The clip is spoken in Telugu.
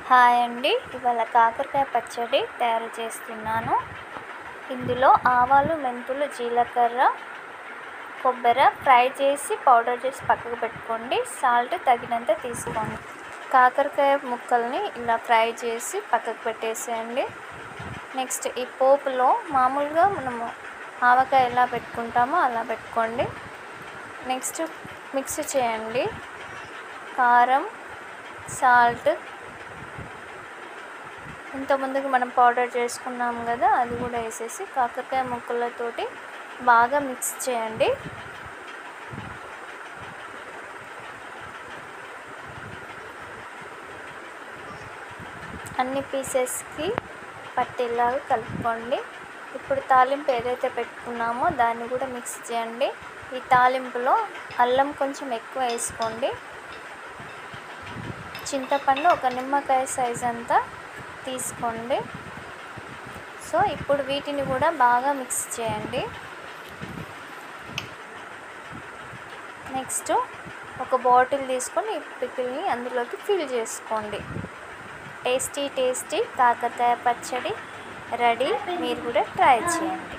హాయ్ అండి, ఇవాళ కాకరకాయ పచ్చడి తయారు చేస్తున్నాను. ఇందులో ఆవాలు, మెంతులు, జీలకర్ర, కొబ్బరి ఫ్రై చేసి పౌడర్ చేసి పక్కకు పెట్టుకోండి. సాల్ట్ తగినంత తీసుకోండి. కాకరకాయ ముక్కల్ని ఇలా ఫ్రై చేసి పక్కకు పెట్టేసేయండి. నెక్స్ట్ ఈ పోపులో మామూలుగా మనము ఆవకాయ ఎలా పెట్టుకుంటామో అలా పెట్టుకోండి. నెక్స్ట్ మిక్స్ చేయండి. కారం, సాల్ట్, ఇంతకుముందుకు మనం పౌడర్ చేసుకున్నాం కదా, అది కూడా వేసేసి కాకరకాయ ముక్కలతోటి బాగా మిక్స్ చేయండి. అన్ని పీసెస్కి పట్టేలాగా కలుపుకోండి. ఇప్పుడు తాలింపు ఏదైతే పెట్టుకున్నామో దాన్ని కూడా మిక్స్ చేయండి. ఈ తాలింపులో అల్లం కొంచెం ఎక్కువ వేసుకోండి. చింతపండు ఒక నిమ్మకాయ సైజ్ అంతా తీసుకోండి. సో ఇప్పుడు వీటిని కూడా బాగా మిక్స్ చేయండి. నెక్స్ట్ ఒక బాటిల్ తీసుకొని ఈ పికిల్ని అందులోకి ఫిల్ చేసుకోండి. టేస్టీ కాకరకాయ పచ్చడి రెడీ. మీరు కూడా ట్రై చేయండి.